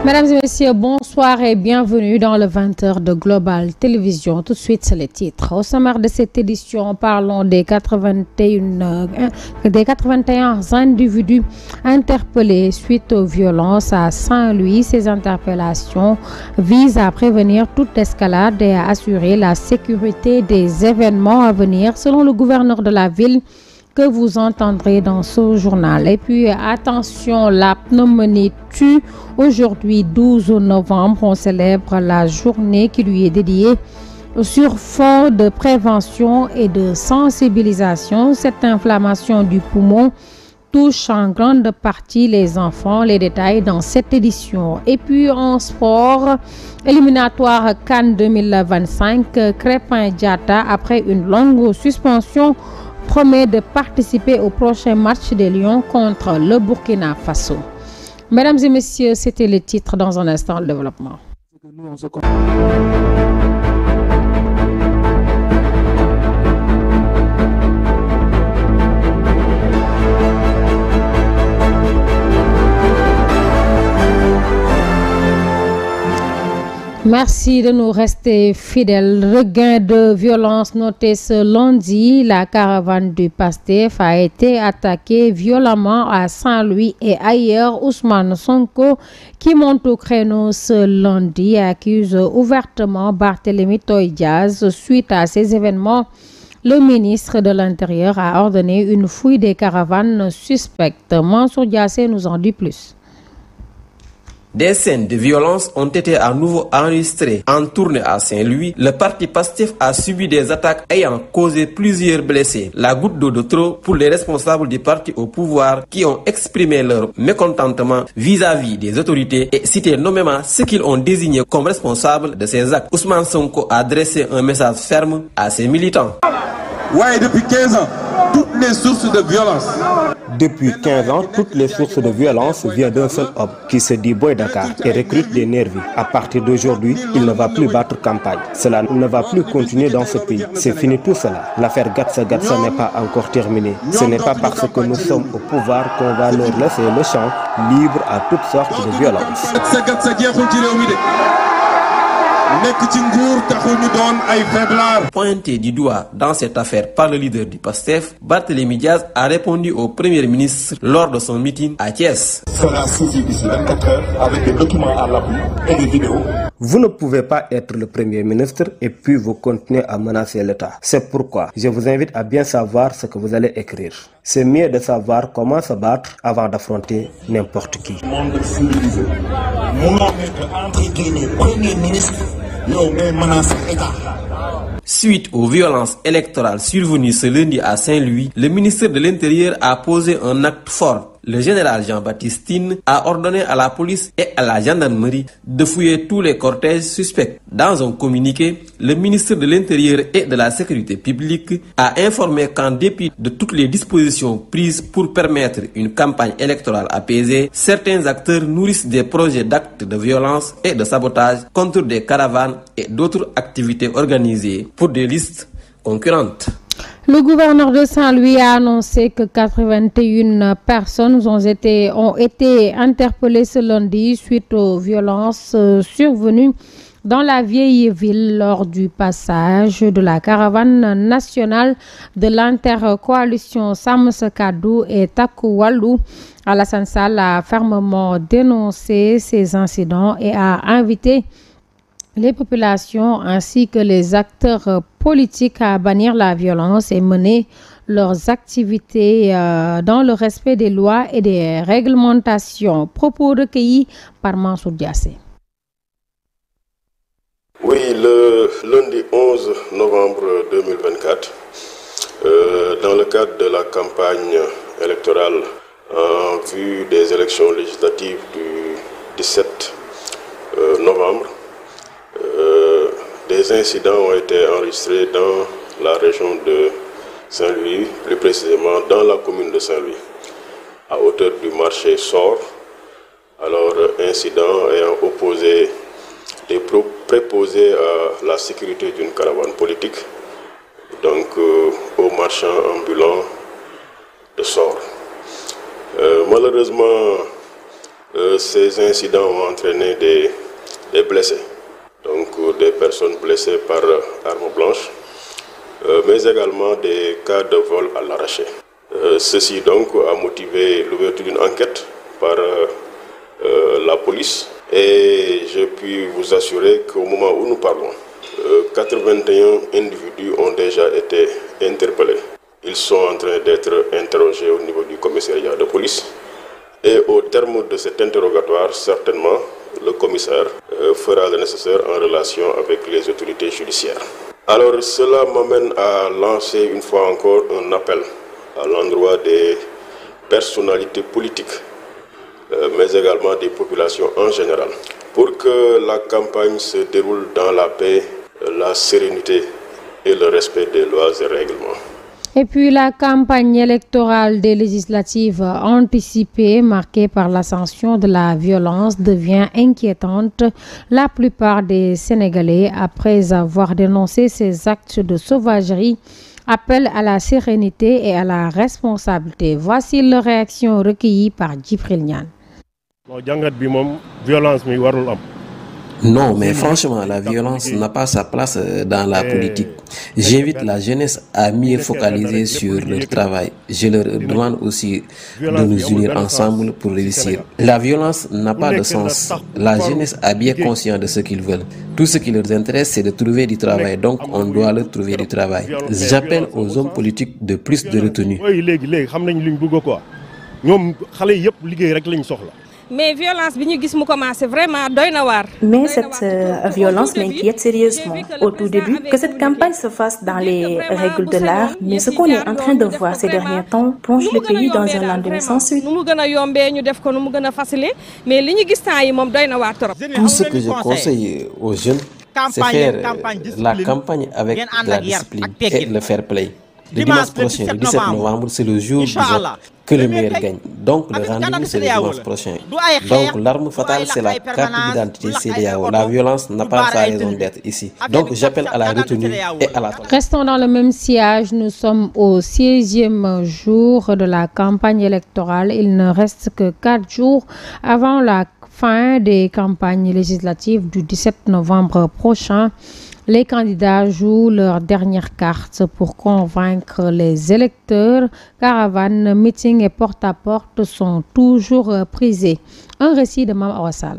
Mesdames et messieurs, bonsoir et bienvenue dans le 20h de Global Télévision. Tout de suite, c'est les titres. Au sommaire de cette édition, parlons des 81 individus interpellés suite aux violences à Saint-Louis. Ces interpellations visent à prévenir toute escalade et à assurer la sécurité des événements à venir, selon le gouverneur de la ville, que vous entendrez dans ce journal. Et puis attention, la pneumonie tue. Aujourd'hui 12 novembre, on célèbre la journée qui lui est dédiée sur fond de prévention et de sensibilisation. Cette inflammation du poumon touche en grande partie les enfants. Les détails dans cette édition. Et puis en sport, éliminatoire CAN 2025, Crépin Diatta, après une longue suspension, promet de participer au prochain match des Lions contre le Burkina Faso. Mesdames et messieurs, c'était le titre. Dans un instant, le développement. Merci de nous rester fidèles. Regain de violence noté ce lundi. La caravane du PASTEF a été attaquée violemment à Saint-Louis et ailleurs. Ousmane Sonko, qui monte au créneau ce lundi, accuse ouvertement Barthélémy Toye Dias. Suite à ces événements, le ministre de l'Intérieur a ordonné une fouille des caravanes suspectes. Mansour Diassé nous en dit plus. Des scènes de violence ont été à nouveau enregistrées en tournée à Saint-Louis. Le parti PASTEF a subi des attaques ayant causé plusieurs blessés. La goutte d'eau de trop pour les responsables du parti au pouvoir qui ont exprimé leur mécontentement vis-à-vis des autorités et cité nommément ceux qu'ils ont désignés comme responsables de ces actes. Ousmane Sonko a adressé un message ferme à ses militants. Ouais, depuis 15 ans, toutes les sources de violence. Depuis 15 ans, toutes les sources de violence viennent d'un seul homme qui se dit Boy Dakar et recrute des nervis. À partir d'aujourd'hui, il ne va plus battre campagne. Cela ne va plus continuer dans ce pays. C'est fini tout cela. L'affaire Gatsa Gatsa n'est pas encore terminée. Ce n'est pas parce que nous sommes au pouvoir qu'on va leur laisser le champ libre à toutes sortes de violences. Pointé du doigt dans cette affaire par le leader du PASTEF, Barthélémy Dias a répondu au Premier ministre lors de son meeting à Thiès. Sera saisi d'ici 24 heures avec des documents à l'appui et des vidéos. Vous ne pouvez pas être le Premier ministre et puis vous continuez à menacer l'État. C'est pourquoi je vous invite à bien savoir ce que vous allez écrire. C'est mieux de savoir comment se battre avant d'affronter n'importe qui. Monde civilisé. Mon nom est entre guillemets Premier ministre. Suite aux violences électorales survenues ce lundi à Saint-Louis, le ministère de l'Intérieur a posé un acte fort. Le général Jean-Baptiste Tine a ordonné à la police et à la gendarmerie de fouiller tous les cortèges suspects. Dans un communiqué, le ministre de l'Intérieur et de la Sécurité publique a informé qu'en dépit de toutes les dispositions prises pour permettre une campagne électorale apaisée, certains acteurs nourrissent des projets d'actes de violence et de sabotage contre des caravanes et d'autres activités organisées pour des listes concurrentes. Le gouverneur de Saint-Louis a annoncé que 81 personnes ont été interpellées ce lundi suite aux violences survenues dans la vieille ville lors du passage de la caravane nationale de l'intercoalition Sam Sa Kàddu et Takku Wallu. Alassane Sall a fermement dénoncé ces incidents et a invité les populations ainsi que les acteurs politiques à bannir la violence et mener leurs activités dans le respect des lois et des réglementations. Propos recueillis par Mansour Diassé. Oui, le lundi 11 novembre 2024, dans le cadre de la campagne électorale en vue des élections législatives du 17 novembre, des incidents ont été enregistrés dans la région de Saint-Louis, plus précisément dans la commune de Saint-Louis, à hauteur du marché Sor. Alors, incident ayant opposé des préposés à la sécurité d'une caravane politique, donc aux marchands ambulants de Sor. Malheureusement, Ces incidents ont entraîné des blessés, donc des personnes blessées par arme blanche, mais également des cas de vol à l'arraché. Ceci donc a motivé l'ouverture d'une enquête par la police et je puis vous assurer qu'au moment où nous parlons, 81 individus ont déjà été interpellés. Ils sont en train d'être interrogés au niveau du commissariat de police et au terme de cet interrogatoire, certainement, le commissaire fera le nécessaire en relation avec les autorités judiciaires. Alors cela m'amène à lancer une fois encore un appel à l'endroit des personnalités politiques, mais également des populations en général, pour que la campagne se déroule dans la paix, la sérénité et le respect des lois et règlements. Et puis la campagne électorale des législatives anticipée, marquée par l'ascension de la violence, devient inquiétante. La plupart des Sénégalais, après avoir dénoncé ces actes de sauvagerie, appellent à la sérénité et à la responsabilité. Voici la réaction recueillie par Djibril Niane. Non, mais franchement, la violence n'a pas sa place dans la politique. J'invite la jeunesse à mieux focaliser sur leur travail. Je leur demande aussi de nous unir ensemble pour réussir. La violence n'a pas de sens. La jeunesse a bien conscience de ce qu'ils veulent. Tout ce qui leur intéresse, c'est de trouver du travail. Donc, on doit leur trouver du travail. J'appelle aux hommes politiques de plus de retenue. Mais violence bi ñu gis mu commencé vraiment doy na waar. Mais cette violence m'inquiète sérieusement. Au tout début, que cette campagne se fasse dans les règles de l'art, mais ce qu'on est en train de voir ces derniers temps plonge le pays dans un lendemain sans suite. Nu mu gën a yombee ñu def ko nu mu gën a facile, mais li ñu gis temps yi moom doy na waar trop. Tout ce que je conseille aux jeunes, c'est faire la campagne avec la discipline et le fair play. Le dimanche prochain, le 17 novembre, c'est le jour du vote. Que le meilleur gagne. Donc, le rendez-vous, c'est le dimanche prochain. Donc, l'arme fatale, c'est la carte d'identité CEDEAO. La violence n'a pas sa raison d'être ici. Donc, j'appelle à la retenue et à la tolérance. Restons dans le même sillage. Nous sommes au 6e jour de la campagne électorale. Il ne reste que 4 jours avant la fin des campagnes législatives du 17 novembre prochain. Les candidats jouent leur dernière carte pour convaincre les électeurs. Caravanes, meetings et porte-à-porte sont toujours prisés. Un récit de Mme Awassal.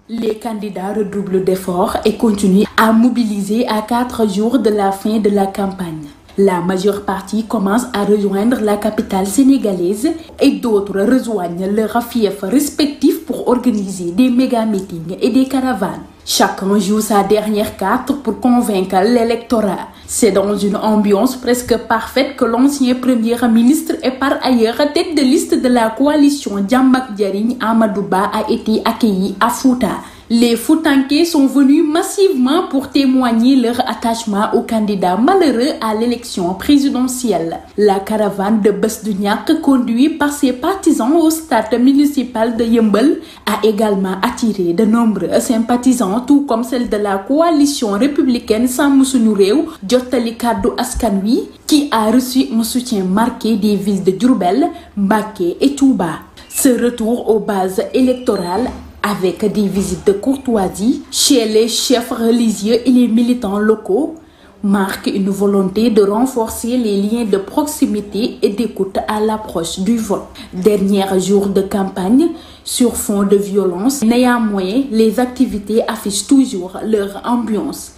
Les candidats redoublent d'efforts et continuent à mobiliser à 4 jours de la fin de la campagne. La majeure partie commence à rejoindre la capitale sénégalaise et d'autres rejoignent leurs fiefs respectifs pour organiser des méga-meetings et des caravanes. Chacun joue sa dernière carte pour convaincre l'électorat. C'est dans une ambiance presque parfaite que l'ancien premier ministre et par ailleurs tête de liste de la coalition Djamak Diaring Amadou Ba a été accueilli à Fouta. Les Foutanké sont venus massivement pour témoigner leur attachement au candidat malheureux à l'élection présidentielle. La caravane de Besduniak, conduite par ses partisans au stade municipal de Yeumbeul, a également attiré de nombreux sympathisants, tout comme celle de la coalition républicaine Sàmm Sunu Réew, Jottali Kaddu Askan Wi, qui a reçu un soutien marqué des villes de Diourbel, Mbacké et Touba. Ce retour aux bases électorales avec des visites de courtoisie chez les chefs religieux et les militants locaux, marque une volonté de renforcer les liens de proximité et d'écoute à l'approche du vote. Dernier jour de campagne, sur fond de violence, néanmoins, les activités affichent toujours leur ambiance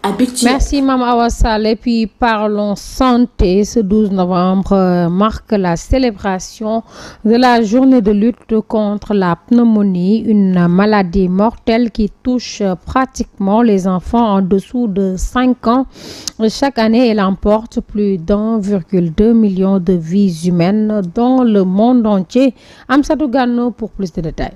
habituelle. Merci Mme Awassal. Et puis parlons santé. Ce 12 novembre marque la célébration de la journée de lutte contre la pneumonie, une maladie mortelle qui touche pratiquement les enfants en dessous de 5 ans. Chaque année, elle emporte plus d'1,2 million de vies humaines dans le monde entier. Amsadou Gano pour plus de détails.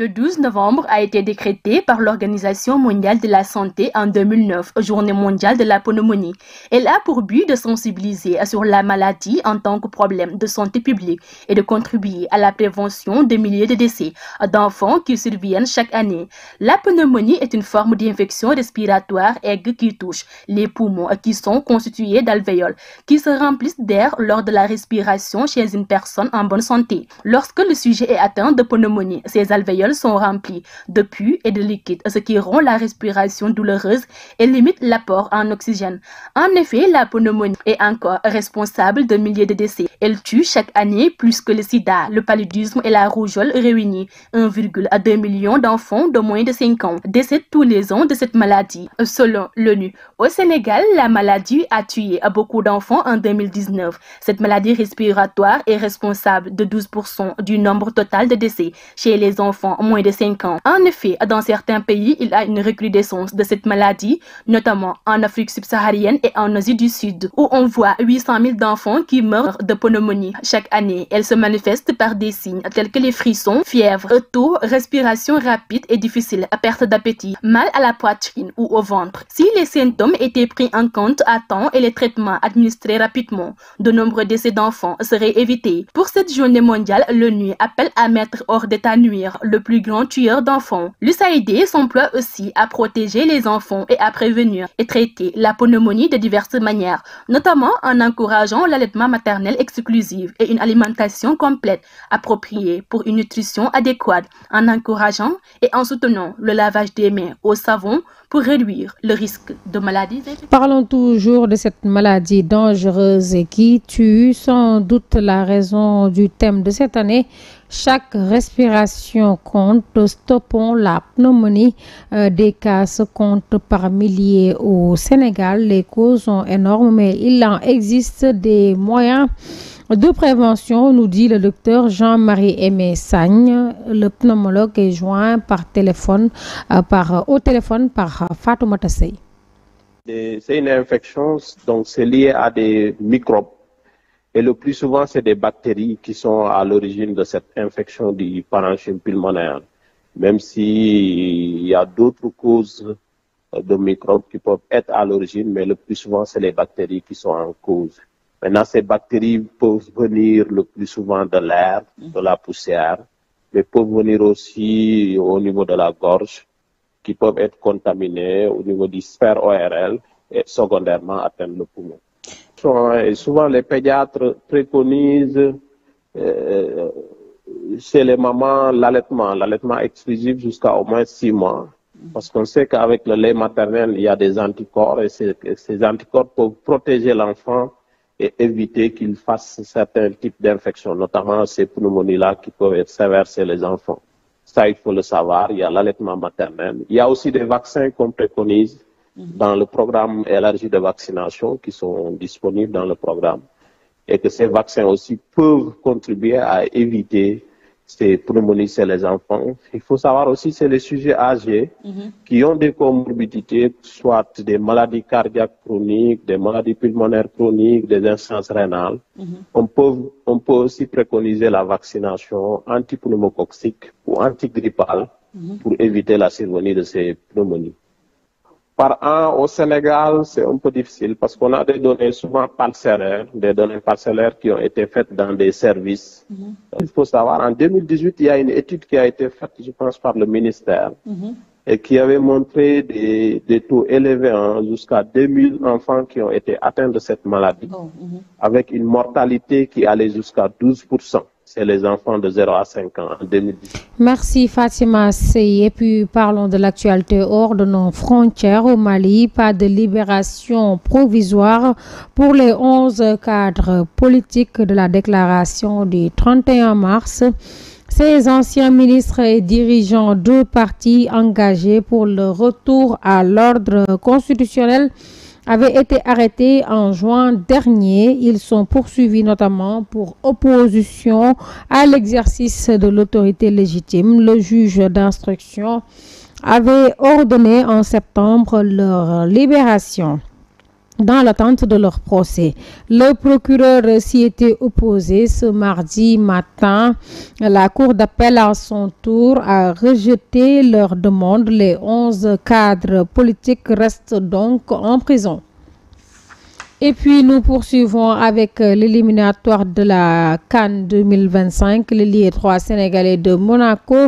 Le 12 novembre a été décrété par l'Organisation mondiale de la santé en 2009, Journée mondiale de la pneumonie. Elle a pour but de sensibiliser sur la maladie en tant que problème de santé publique et de contribuer à la prévention des milliers de décès d'enfants qui surviennent chaque année. La pneumonie est une forme d'infection respiratoire aiguë qui touche les poumons qui sont constitués d'alvéoles qui se remplissent d'air lors de la respiration chez une personne en bonne santé. Lorsque le sujet est atteint de pneumonie, ces alvéoles sont remplis de pus et de liquide, ce qui rend la respiration douloureuse et limite l'apport en oxygène. En effet, la pneumonie est encore responsable de milliers de décès. Elle tue chaque année plus que le sida, le paludisme et la rougeole réunis. 1,2 million d'enfants de moins de 5 ans décèdent tous les ans de cette maladie, selon l'ONU. Au Sénégal, la maladie a tué beaucoup d'enfants en 2019. Cette maladie respiratoire est responsable de 12% du nombre total de décès chez les enfants moins de 5 ans. En effet, dans certains pays, il y a une recrudescence de cette maladie, notamment en Afrique subsaharienne et en Asie du Sud, où on voit 800 000 d'enfants qui meurent de pneumonie chaque année. Elle se manifeste par des signes tels que les frissons, fièvre, toux, respiration rapide et difficile, perte d'appétit, mal à la poitrine ou au ventre. Si les symptômes étaient pris en compte à temps et les traitements administrés rapidement, de nombreux décès d'enfants seraient évités. Pour cette journée mondiale, l'ONU appelle à mettre hors d'état de nuire le plus grand tueur d'enfants. L'USAID s'emploie aussi à protéger les enfants et à prévenir et traiter la pneumonie de diverses manières, notamment en encourageant l'allaitement maternel exclusif et une alimentation complète appropriée pour une nutrition adéquate, en encourageant et en soutenant le lavage des mains au savon pour réduire le risque de maladies. Parlons toujours de cette maladie dangereuse qui tue, sans doute la raison du thème de cette année. Chaque respiration compte, stoppons la pneumonie. Des cas se comptent par milliers au Sénégal. Les causes sont énormes, mais il en existe des moyens de prévention, nous dit le docteur Jean-Marie Aimé Sagne. Le pneumologue est joint au téléphone par Fatoumata Sey. C'est une infection, donc c'est lié à des microbes. Et le plus souvent, c'est des bactéries qui sont à l'origine de cette infection du parenchyme pulmonaire. Même s'il y a d'autres causes de microbes qui peuvent être à l'origine, mais le plus souvent, c'est les bactéries qui sont en cause. Maintenant, ces bactéries peuvent venir le plus souvent de l'air, de la poussière, mais peuvent venir aussi au niveau de la gorge, qui peuvent être contaminées au niveau du sphère ORL et secondairement atteindre le poumon. Et souvent, les pédiatres préconisent chez les mamans l'allaitement exclusif jusqu'à au moins 6 mois. Parce qu'on sait qu'avec le lait maternel, il y a des anticorps et ces anticorps peuvent protéger l'enfant et éviter qu'il fasse certains types d'infections, notamment ces pneumonies-là qui peuvent être sévères chez les enfants. Ça, il faut le savoir, il y a l'allaitement maternel. Il y a aussi des vaccins qu'on préconise dans le programme élargi de vaccination qui sont disponibles dans le programme. Et que ces vaccins aussi peuvent contribuer à éviter ces pneumonies chez les enfants. Il faut savoir aussi, c'est les sujets âgés qui ont des comorbidités, soit des maladies cardiaques chroniques, des maladies pulmonaires chroniques, des insuffisances rénales. On peut aussi préconiser la vaccination antipneumococcique ou antigrippale pour éviter la survenue de ces pneumonies. Par an, au Sénégal, c'est un peu difficile parce qu'on a des données souvent parcellaires, des données parcellaires qui ont été faites dans des services. Il faut savoir, en 2018, il y a une étude qui a été faite, je pense, par le ministère et qui avait montré des taux élevés, jusqu'à 2000 enfants qui ont été atteints de cette maladie, avec une mortalité qui allait jusqu'à 12%. C'est les enfants de 0 à 5 ans en 2010. Merci Fatima Sey. Et puis parlons de l'actualité hors de nos frontières. Au Mali, pas de libération provisoire pour les 11 cadres politiques de la déclaration du 31 mars. Ces anciens ministres et dirigeants de partis engagés pour le retour à l'ordre constitutionnel avaient été arrêtés en juin dernier. Ils sont poursuivis notamment pour opposition à l'exercice de l'autorité légitime. Le juge d'instruction avait ordonné en septembre leur libération. dans l'attente de leur procès. Le procureur s'y était opposé ce mardi matin. La Cour d'appel, à son tour, a rejeté leur demande. Les 11 cadres politiques restent donc en prison. Et puis nous poursuivons avec l'éliminatoire de la CAN 2025. L'ailier 3 sénégalais de Monaco,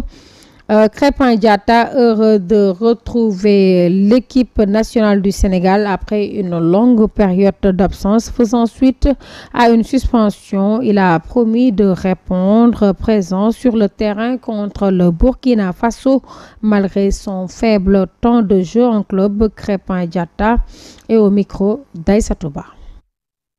Crépin Diatta, heureux de retrouver l'équipe nationale du Sénégal après une longue période d'absence faisant suite à une suspension. Il a promis de répondre présent sur le terrain contre le Burkina Faso malgré son faible temps de jeu en club. Crépin Diatta est au micro d'Aïssatouba.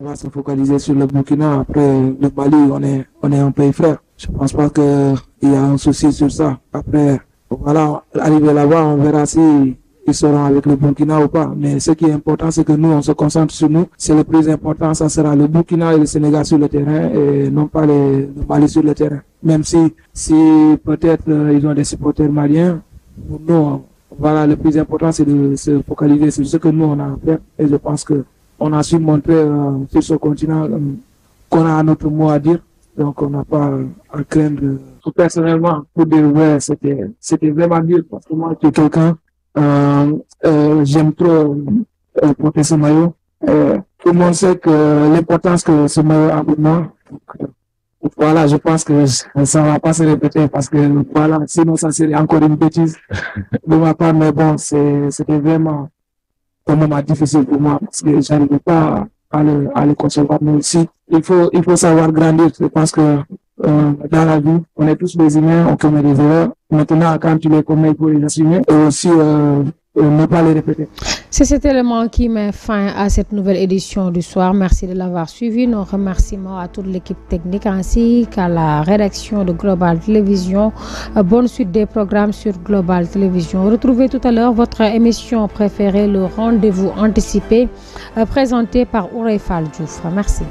On va se focaliser sur le Burkina. Après le Mali, on est un pays frère. Je pense pas qu'il y a un souci sur ça. Après, voilà, arrivé là-bas, on verra si ils seront avec le Burkina ou pas. Mais ce qui est important, c'est que nous, on se concentre sur nous. C'est le plus important, ça sera le Burkina et le Sénégal sur le terrain et non pas le Mali sur le terrain. Même si peut-être ils ont des supporters maliens, pour nous, voilà, le plus important, c'est de se focaliser sur ce que nous, on a à faire. Et je pense que on a su montrer sur ce continent qu'on a notre mot à dire. Donc, on n'a pas à craindre. Personnellement, pour dire, ouais, c'était vraiment dur parce que moi, je suis quelqu'un, j'aime trop porter ce maillot. Tout le monde sait que l'importance que ce maillot a pour moi. Voilà, je pense que ça va pas se répéter parce que, voilà, sinon ça serait encore une bêtise de ma part. Mais bon, c'était vraiment un moment difficile pour moi parce que j'arrivais pas à le concevoir. Mais aussi, il faut savoir grandir. Je pense que dans la vie, on est tous des humains, on commet des erreurs. Maintenant, quand tu les commets, il faut les assumer et aussi ne pas les répéter. C'est cet élément qui met fin à cette nouvelle édition du soir. Merci de l'avoir suivi. Nos remerciements à toute l'équipe technique ainsi qu'à la rédaction de Global Télévision. Bonne suite des programmes sur Global Télévision. Retrouvez tout à l'heure votre émission préférée, le rendez-vous anticipé, présenté par Ourey Fall Diouf. Merci.